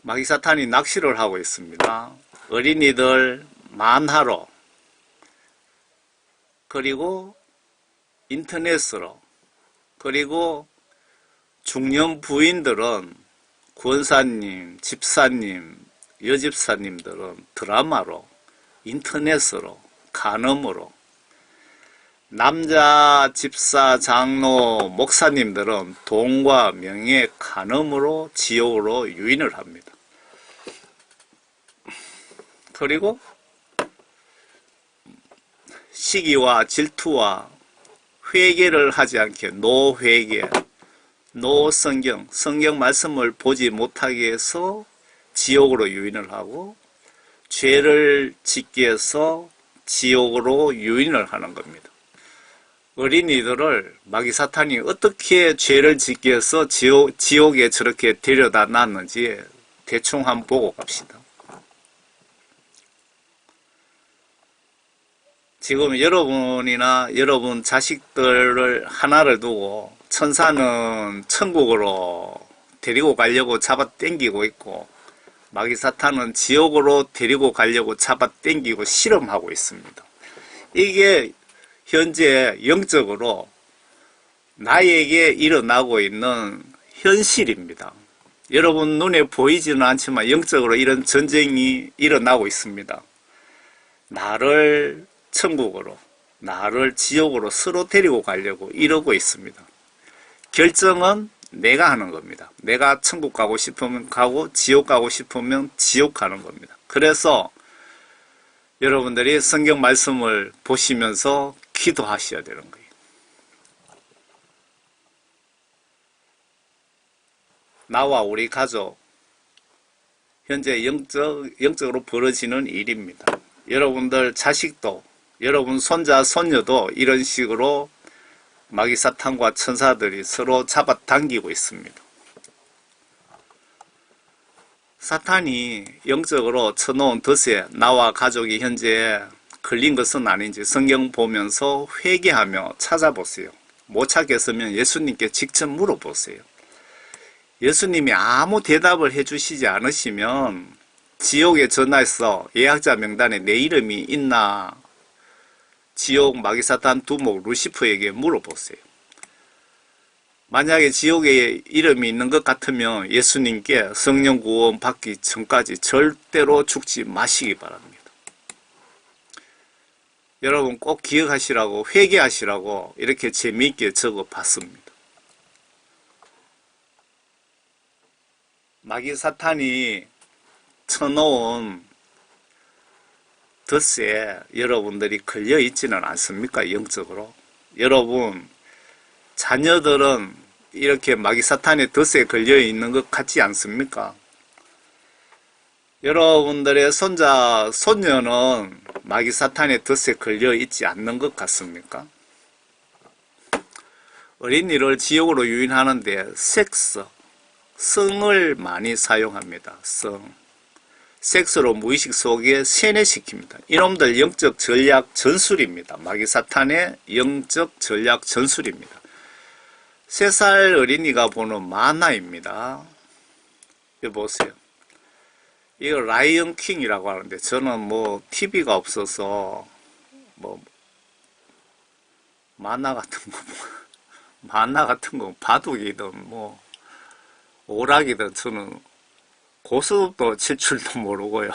마귀사탄이 낚시를 하고 있습니다. 어린이들 만화로, 그리고 인터넷으로, 그리고 중년 부인들은 권사님, 집사님, 여집사님들은 드라마로, 인터넷으로, 간음으로, 남자 집사, 장로, 목사님들은 돈과 명예, 간음으로 지옥으로 유인을 합니다. 그리고 시기와 질투와 회개를 하지 않게 노회개, 노성경, 성경 말씀을 보지 못하게 해서 지옥으로 유인을 하고, 죄를 짓게 해서 지옥으로 유인을 하는 겁니다. 어린이들을 마귀사탄이 어떻게 죄를 짓게 해서 지옥에 저렇게 데려다 놨는지 대충 한번 보고 갑시다. 지금 여러분이나 여러분 자식들을 하나를 두고 천사는 천국으로 데리고 가려고 잡아 당기고 있고, 마귀사탄은 지옥으로 데리고 가려고 잡아 당기고 실험하고 있습니다. 이게 현재 영적으로 나에게 일어나고 있는 현실입니다. 여러분 눈에 보이지는 않지만 영적으로 이런 전쟁이 일어나고 있습니다. 나를 천국으로, 나를 지옥으로 서로 데리고 가려고 이러고 있습니다. 결정은 내가 하는 겁니다. 내가 천국 가고 싶으면 가고 지옥 가고 싶으면 지옥 가는 겁니다. 그래서 여러분들이 성경 말씀을 보시면서 기도하셔야 되는 거예요. 나와 우리 가족, 현재 영적으로 벌어지는 일입니다. 여러분들 자식도, 여러분 손자, 손녀도 이런 식으로 마귀사탄과 천사들이 서로 잡아당기고 있습니다. 사탄이 영적으로 쳐놓은 덫에 나와 가족이 현재 걸린 것은 아닌지 성경 보면서 회개하며 찾아보세요. 못 찾겠으면 예수님께 직접 물어보세요. 예수님이 아무 대답을 해주시지 않으시면 지옥에 전화해서 예약자 명단에 내 이름이 있나, 지옥 마귀사탄 두목 루시퍼에게 물어보세요. 만약에 지옥에 이름이 있는 것 같으면 예수님께 성령 구원 받기 전까지 절대로 죽지 마시기 바랍니다. 여러분 꼭 기억하시라고, 회개하시라고 이렇게 재미있게 적어봤습니다. 마귀사탄이 쳐놓은 덫에 여러분들이 걸려 있지는 않습니까? 영적으로. 여러분 자녀들은 이렇게 마귀사탄의 덫에 걸려 있는 것 같지 않습니까? 여러분들의 손자, 손녀는 마귀사탄의 덫에 걸려 있지 않는 것 같습니까? 어린이를 지옥으로 유인하는데 섹스, 성을 많이 사용합니다. 섹스로 무의식 속에 세뇌시킵니다. 이놈들 영적 전략 전술입니다. 마귀사탄의 영적 전략 전술입니다. 3살 어린이가 보는 만화입니다. 이거 보세요. 이거 라이언 킹이라고 하는데 저는 뭐 TV가 없어서 뭐 만화 같은 거 바둑이든 뭐 오락이든 저는 고스톱도 칠 줄도 모르고요.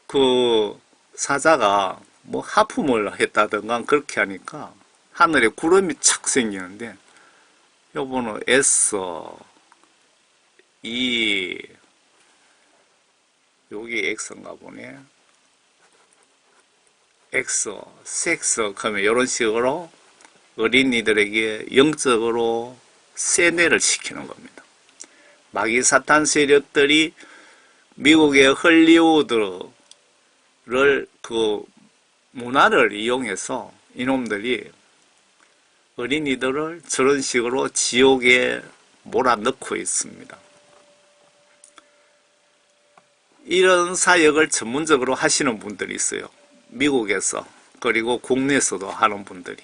그 사자가 뭐 하품을 했다든가 그렇게 하니까 하늘에 구름이 착 생기는데 요번은 S, E, 여기 X인가 보네. X, 섹스, 그러면 이런 식으로 어린이들에게 영적으로 세뇌를 시키는 겁니다. 마귀 사탄 세력들이 미국의 헐리우드를 그 문화를 이용해서 이놈들이 어린이들을 저런 식으로 지옥에 몰아넣고 있습니다. 이런 사역을 전문적으로 하시는 분들이 있어요. 미국에서, 그리고 국내에서도 하는 분들이.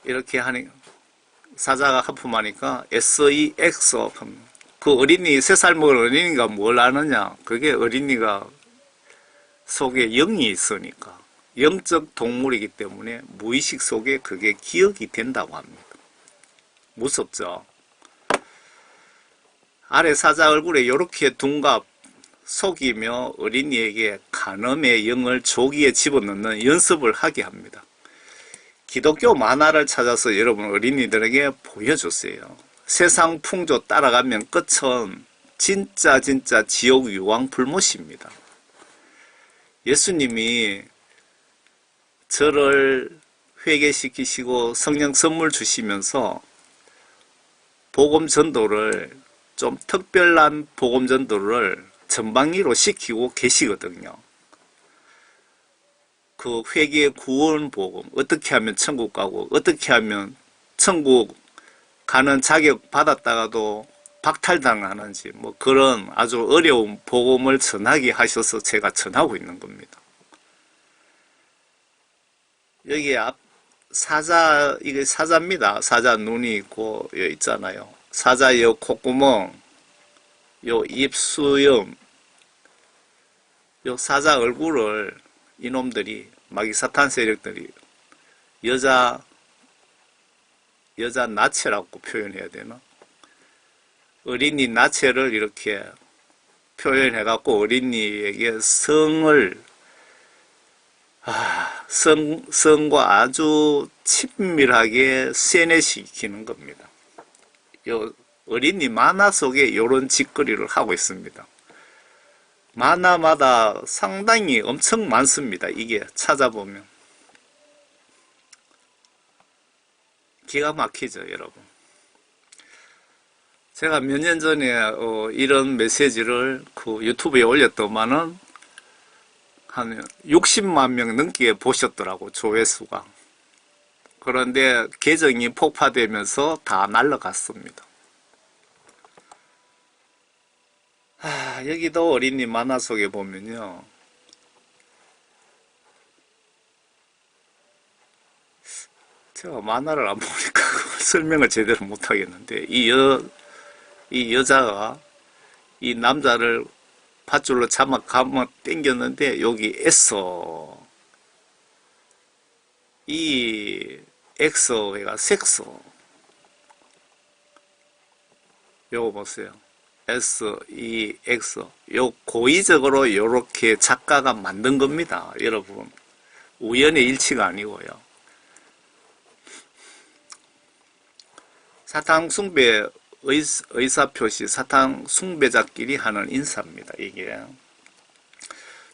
이렇게 하니, 사자가 하품하니까 SEX, 그 어린이, 3살 먹은 어린이가 뭘 아느냐. 그게 어린이가 속에 영이 있으니까. 영적 동물이기 때문에 무의식 속에 그게 기억이 된다고 합니다. 무섭죠? 아래 사자 얼굴에 이렇게 둔갑 속이며 어린이에게 간음의 영을 조기에 집어넣는 연습을 하게 합니다. 기독교 만화를 찾아서 여러분 어린이들에게 보여주세요. 세상 풍조 따라가면 끝은 진짜 지옥 유황 불못입니다. 예수님이 저를 회개시키시고 성령 선물 주시면서 복음 전도를 좀 특별한 복음 전도를 전방위로 시키고 계시거든요. 그 회개 구원 복음, 어떻게 하면 천국 가고 어떻게 하면 천국 가는 자격 받았다가도 박탈당하는지 뭐 그런 아주 어려운 복음을 전하게 하셔서 제가 전하고 있는 겁니다. 여기 앞 사자, 이게 사자입니다. 사자 눈이 있고 여기 있잖아요. 사자 요 콧구멍, 요 입수염, 요 사자 얼굴을 이놈들이 마귀 사탄 세력들이 여자 나체라고 표현해야 되나? 어린이 나체를 이렇게 표현해 갖고 어린이에게 성과 아주 친밀하게 세뇌시키는 겁니다. 요 어린이 만화 속에 이런 짓거리를 하고 있습니다. 만화마다 상당히 엄청 많습니다. 이게 찾아보면 기가 막히죠, 여러분. 제가 몇 년 전에 이런 메시지를 그 유튜브에 올렸더만은 한 60만 명 넘게 보셨더라고, 조회수가. 그런데 계정이 폭파되면서 다 날라갔습니다. 여기도 어린이 만화 속에 보면요. 제가 만화를 안 보니까 설명을 제대로 못 하겠는데, 이 여자가 이 남자를 밧줄로 감아 당겼는데, 여기 에서, 이 엑소가 섹소. 요거 보세요. S, E, X. 요 고의적으로 요렇게 작가가 만든 겁니다. 여러분. 우연의 일치가 아니고요. 사탕 숭배 의사표시, 사탕 숭배자끼리 하는 인사입니다. 이게.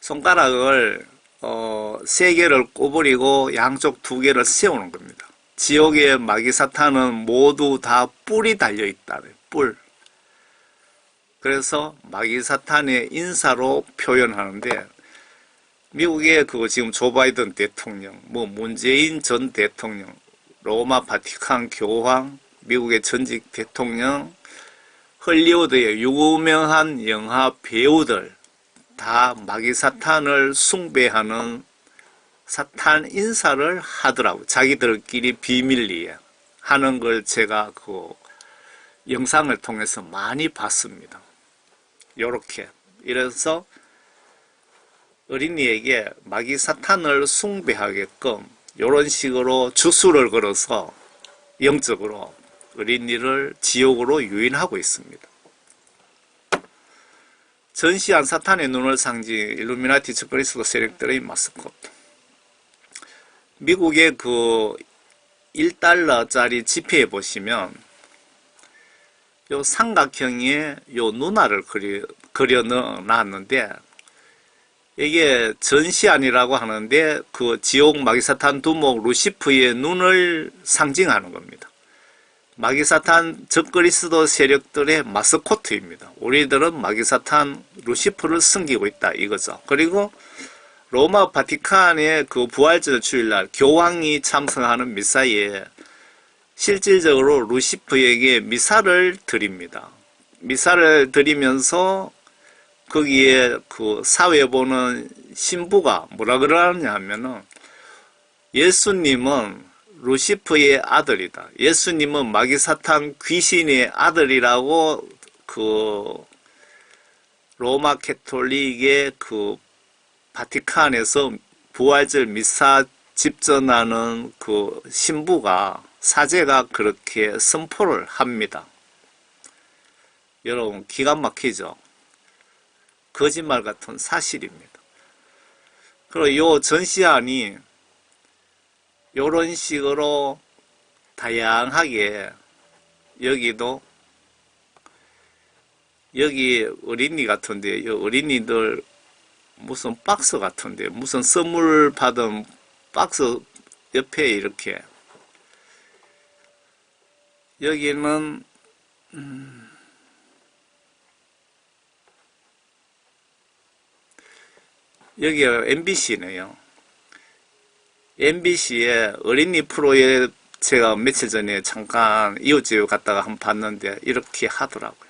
손가락을 3개를 꼬부리고 양쪽 2개를 세우는 겁니다. 지옥의 마귀 사탄은 모두 다 뿔이 달려있다. 뿔. 그래서 마귀 사탄의 인사로 표현하는데, 미국의 지금 조 바이든 대통령, 문재인 전 대통령, 로마 바티칸 교황, 미국의 전직 대통령, 헐리우드의 유명한 영화 배우들 다 마귀 사탄을 숭배하는 사탄 인사를 하더라고요. 자기들끼리 비밀리에 하는 걸 제가 그 영상을 통해서 많이 봤습니다. 요렇게. 이래서 어린이에게 마귀 사탄을 숭배하게끔 요런 식으로 주술을 걸어서 영적으로 어린이를 지옥으로 유인하고 있습니다. 전시한 사탄의 눈을 상징 일루미나티 적그리스도 세력들의 마스코트. 미국의 그 1달러짜리 지폐에 보시면 요 삼각형의 요 눈알을 그려 놨는데 이게 전시안이라고 하는데 그 지옥 마귀사탄 두목 루시프의 눈을 상징하는 겁니다. 마귀사탄 적그리스도 세력들의 마스코트입니다. 우리들은 마귀사탄 루시프를 섬기고 있다 이거죠. 그리고 로마 바티칸의 그 부활절 주일날 교황이 참석하는 미사에 실질적으로 루시프에게 미사를 드립니다. 미사를 드리면서 거기에 그 사회 보는 신부가 뭐라 그러냐 하면은 예수님은 루시프의 아들이다. 예수님은 마귀사탄 귀신의 아들이라고 그 로마 캐톨릭의 그 바티칸에서 부활절 미사 집전하는 그 신부가 사제가 그렇게 선포를 합니다. 여러분 기가 막히죠? 거짓말 같은 사실입니다. 그리고 요 전시안이 요런 식으로 다양하게 여기도 여기 어린이 같은데 이 어린이들 무슨 박스 같은데 무슨 선물 받은 박스 옆에 이렇게 여기는 여기가 MBC네요. MBC의 어린이 프로에 제가 며칠 전에 잠깐 이웃집에 갔다가 한번 봤는데 이렇게 하더라고요.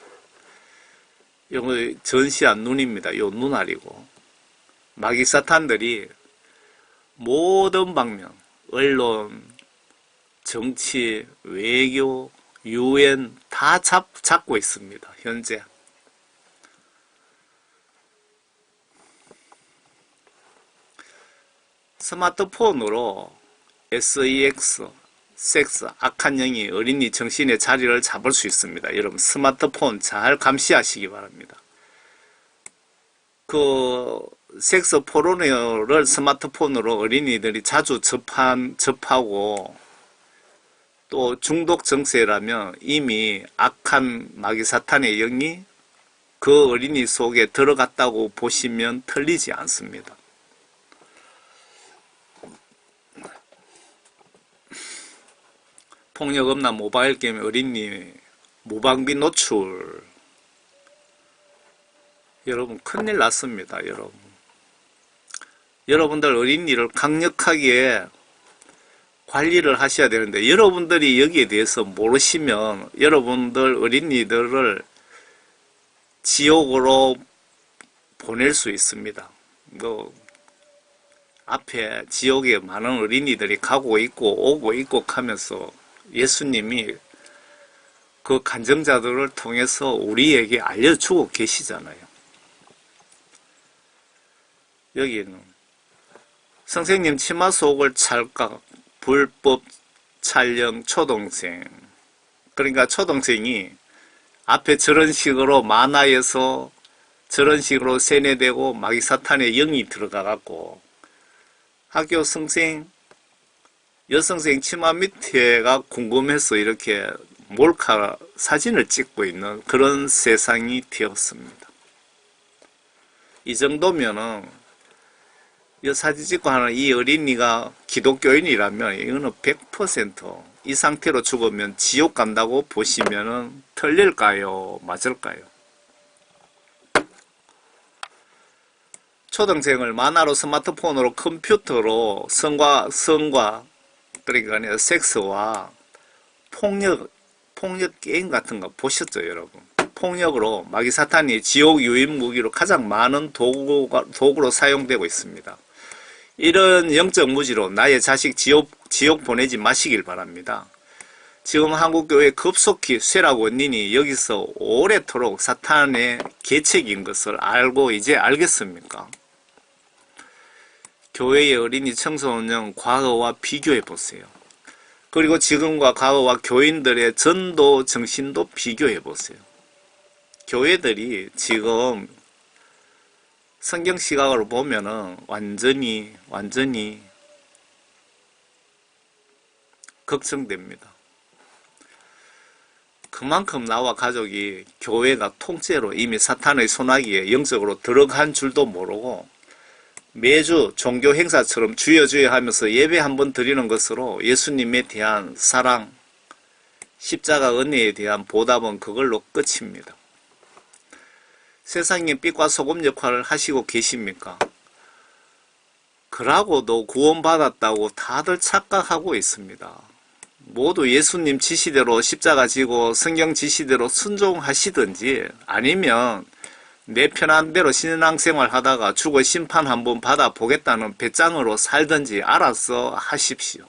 이거 전시한 눈입니다. 요 눈알이고 마귀사탄들이 모든 방면 언론, 정치, 외교, 유엔 다 잡고 있습니다. 현재. 스마트폰으로 SEX, 섹스, 악한 영이 어린이 정신의 자리를 잡을 수 있습니다. 여러분 스마트폰 잘 감시하시기 바랍니다. 그 섹스 포르노를 스마트폰으로 어린이들이 자주 접하고 또 중독 증세라면 이미 악한 마귀사탄의 영이 그 어린이 속에 들어갔다고 보시면 틀리지 않습니다. 폭력 없나 모바일 게임 어린이 무방비 노출 여러분 큰일 났습니다. 여러분들 어린이를 강력하게 관리를 하셔야 되는데 여러분들이 여기에 대해서 모르시면 여러분들 어린이들을 지옥으로 보낼 수 있습니다. 앞에 지옥에 많은 어린이들이 가고 있고 오고 있고 하면서 예수님이 그 간증자들을 통해서 우리에게 알려주고 계시잖아요. 여기는 선생님 치마 속을 찰까 불법 촬영 초동생 그러니까 초동생이 앞에 저런 식으로 만화에서 저런 식으로 세뇌되고 마귀사탄의 영이 들어가갖고 학교 선생 여성생 치마 밑에가 궁금해서 이렇게 몰카 사진을 찍고 있는 그런 세상이 되었습니다. 이 정도면은 이 사진 찍고 하는 이 어린이가 기독교인이라면 이거는 100% 이 상태로 죽으면 지옥 간다고 보시면은 틀릴까요? 맞을까요? 초등생을 만화로 스마트폰으로 컴퓨터로 성과 그러니까 섹스와 폭력 게임 같은 거 보셨죠, 여러분? 폭력으로 마귀사탄이 지옥 유인 무기로 가장 많은 도구로 사용되고 있습니다. 이런 영적 무지로 나의 자식 지옥 보내지 마시길 바랍니다. 지금 한국교회 급속히 쇠락 원인이 여기서 오래도록 사탄의 계책인 것을 알고 이제 알겠습니까? 교회의 어린이 청소년 과거와 비교해 보세요. 그리고 지금과 과거와 교인들의 전도 정신도 비교해 보세요. 교회들이 지금 성경 시각으로 보면은 완전히 걱정됩니다. 그만큼 나와 가족이 교회가 통째로 이미 사탄의 소나기에 영적으로 들어간 줄도 모르고 매주 종교 행사처럼 주여 주여 하면서 예배 한번 드리는 것으로 예수님에 대한 사랑, 십자가 은혜에 대한 보답은 그걸로 끝입니다. 세상에 빛과 소금 역할을 하시고 계십니까? 그러고도 구원받았다고 다들 착각하고 있습니다. 모두 예수님 지시대로 십자가 지고 성경 지시대로 순종하시든지 아니면 내 편한 대로 신앙생활 하다가 죽어 심판 한번 받아보겠다는 배짱으로 살든지 알아서 하십시오.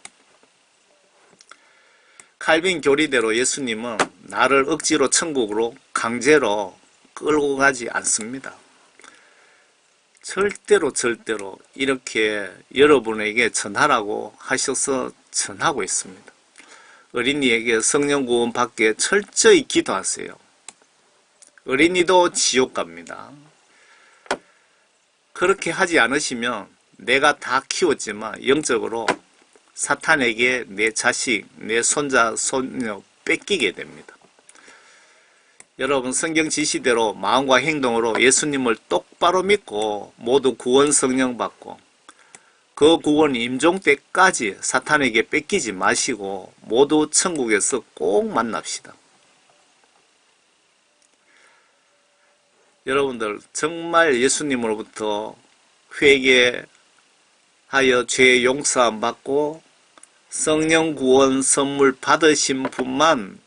칼빈 교리대로 예수님은 나를 억지로 천국으로 강제로 끌고 가지 않습니다. 절대로 이렇게 여러분에게 전하라고 하셔서 전하고 있습니다. 어린이에게 성령 구원 받게 철저히 기도하세요. 어린이도 지옥 갑니다. 그렇게 하지 않으시면 내가 다 키웠지만 영적으로 사탄에게 내 자식, 내 손자, 손녀 뺏기게 됩니다. 여러분 성경 지시대로 마음과 행동으로 예수님을 똑바로 믿고 모두 구원 성령 받고 그 구원 임종 때까지 사탄에게 뺏기지 마시고 모두 천국에서 꼭 만납시다. 여러분들 정말 예수님으로부터 회개하여 죄 용서함 받고 성령 구원 선물 받으신 분만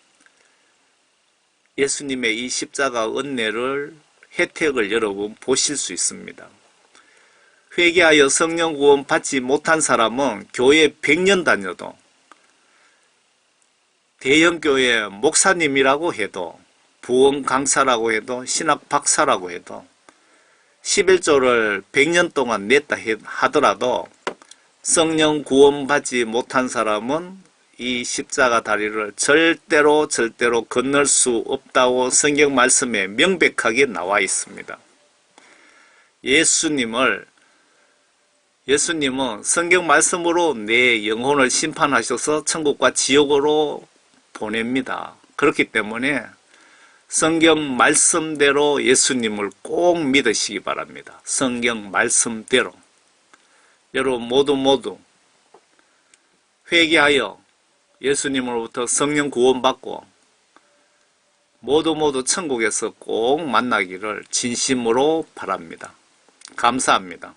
예수님의 이 십자가 은혜를 혜택을 여러분 보실 수 있습니다. 회개하여 성령 구원 받지 못한 사람은 교회 100년 다녀도 대형교회 목사님이라고 해도 부흥 강사라고 해도 신학 박사라고 해도 11조를 100년 동안 냈다 하더라도 성령 구원 받지 못한 사람은 이 십자가 다리를 절대로 건널 수 없다고 성경 말씀에 명백하게 나와 있습니다. 예수님은 성경 말씀으로 내 영혼을 심판하셔서 천국과 지옥으로 보냅니다. 그렇기 때문에 성경 말씀대로 예수님을 꼭 믿으시기 바랍니다. 성경 말씀대로. 여러분 모두 회개하여 예수님으로부터 성령 구원받고 모두 천국에서 꼭 만나기를 진심으로 바랍니다. 감사합니다.